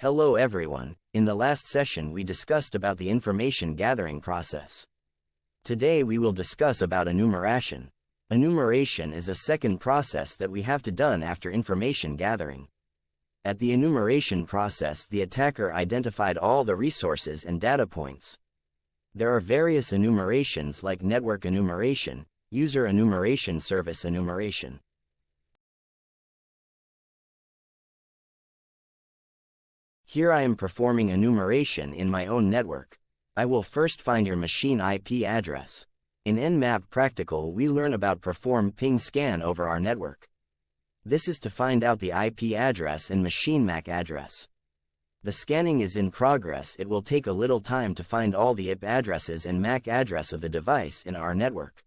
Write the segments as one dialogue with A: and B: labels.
A: Hello everyone, in the last session we discussed about the information gathering process. Today we will discuss about enumeration. Enumeration is a second process that we have to done after information gathering. At the enumeration process, the attacker identified all the resources and data points. There are various enumerations like network enumeration, user enumeration, service enumeration. Here I am performing enumeration in my own network. I will first find your machine IP address. In Nmap practical we learn about perform ping scan over our network. This is to find out the IP address and machine MAC address. The scanning is in progress. It will take a little time to find all the IP addresses and MAC address of the device in our network.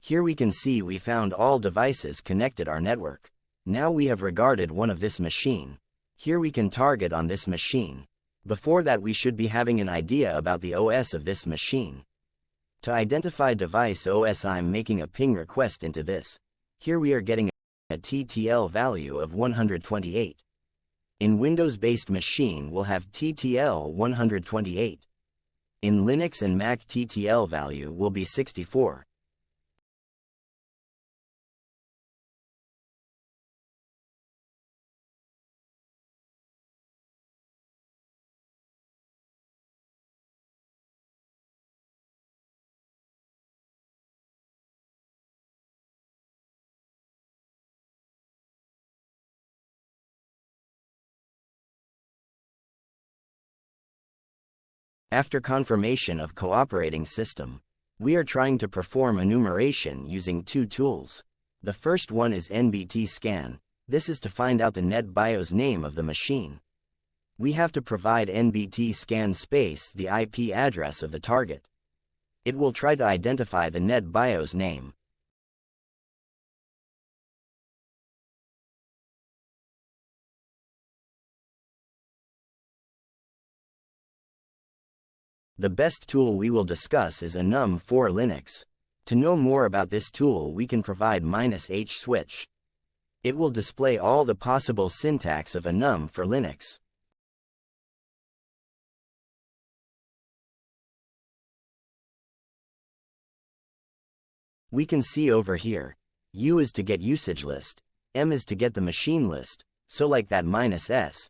A: Here we can see we found all devices connected our network. Now we have regarded one of this machine. Here we can target on this machine. Before that we should be having an idea about the OS of this machine. To identify device OS I'm making a ping request into this. Here we are getting a TTL value of 128. In Windows-based machine we'll have TTL 128. In Linux and Mac TTL value will be 64. After confirmation of cooperating system, we are trying to perform enumeration using two tools. The first one is NBTScan. This is to find out the net BIOS name of the machine. We have to provide NBTScan space the IP address of the target. It will try to identify the net BIOS name. The best tool we will discuss is enum for Linux. To know more about this tool we can provide -h switch. It will display all the possible syntax of enum for Linux. We can see over here, U is to get usage list, M is to get the machine list, so like that -s,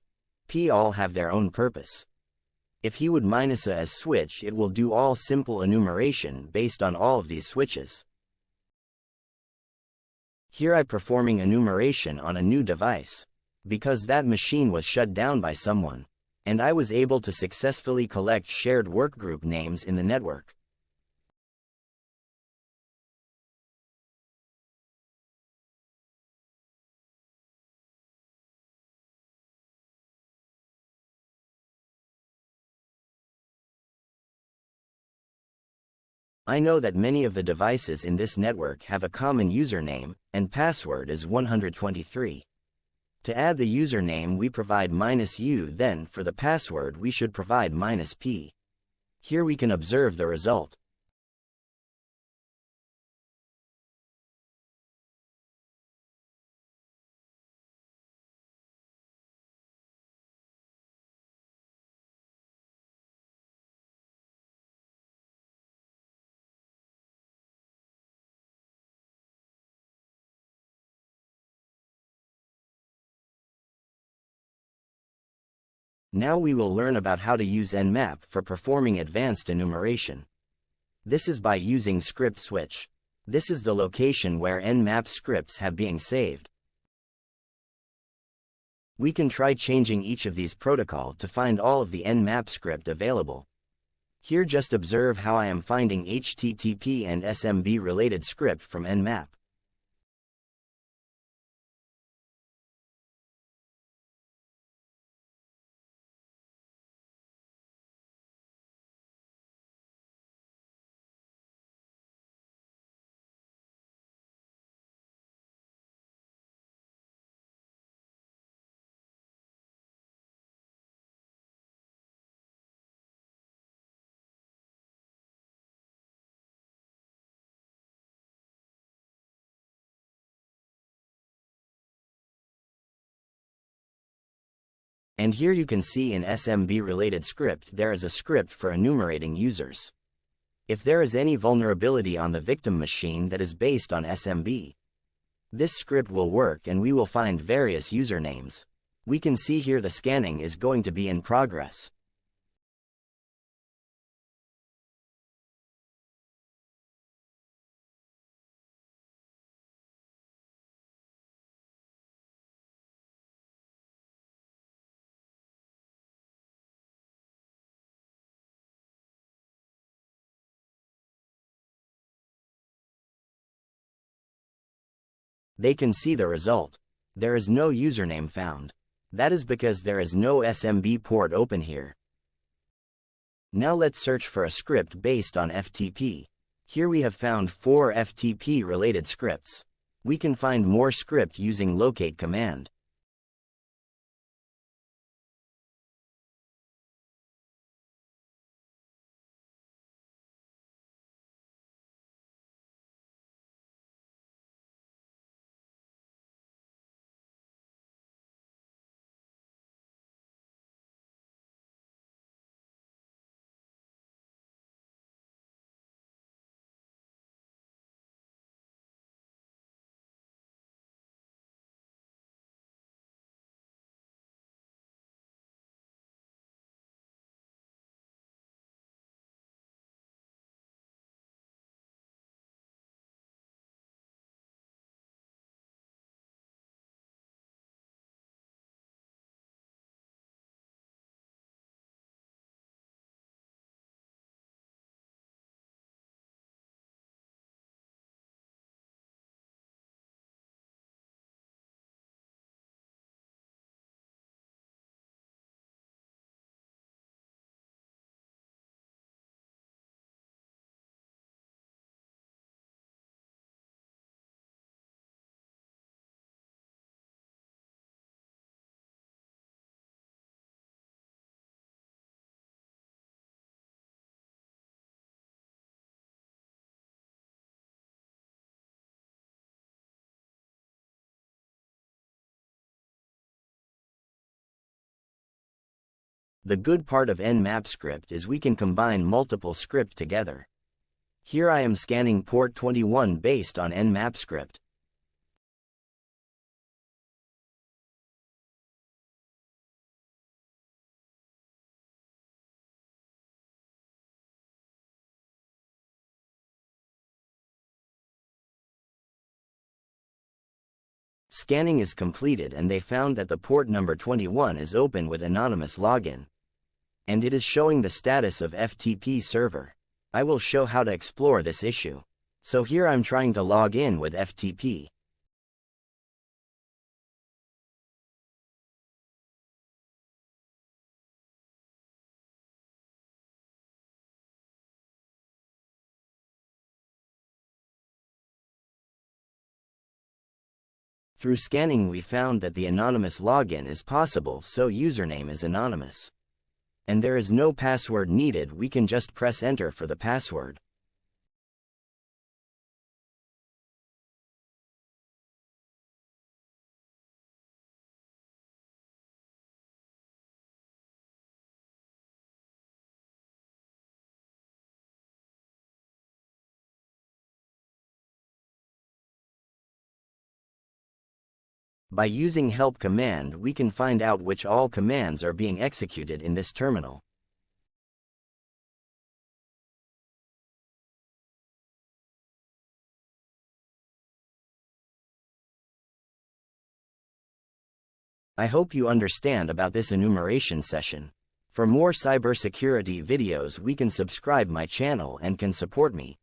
A: P all have their own purpose. If he would -a as switch it will do all simple enumeration based on all of these switches. Here I performing enumeration on a new device. Because that machine was shut down by someone. And I was able to successfully collect shared workgroup names in the network. I know that many of the devices in this network have a common username, and password is 123. To add the username we provide -u, then for the password we should provide -p. Here we can observe the result. Now we will learn about how to use Nmap for performing advanced enumeration. This is by using script switch. This is the location where Nmap scripts have been saved. We can try changing each of these protocol to find all of the Nmap script available. Here just observe how I am finding HTTP and SMB related script from Nmap. And here you can see in SMB related script there is a script for enumerating users. If there is any vulnerability on the victim machine that is based on SMB, this script will work and we will find various usernames. We can see here the scanning is going to be in progress. They can see the result. There is no username found. That is because there is no SMB port open here. Now let's search for a script based on FTP. Here we have found 4 FTP related scripts. We can find more script using locate command. The good part of Nmap script is we can combine multiple script together. Here I am scanning port 21 based on Nmap script. Scanning is completed and they found that the port number 21 is open with anonymous login. And it is showing the status of FTP server. I will show how to explore this issue. So here I'm trying to log in with FTP. Through scanning we found that the anonymous login is possible, so username is anonymous. And there is no password needed, we can just press enter for the password. By using help command we can find out which all commands are being executed in this terminal. I hope you understand about this enumeration session. For more cybersecurity videos we can subscribe my channel and can support me.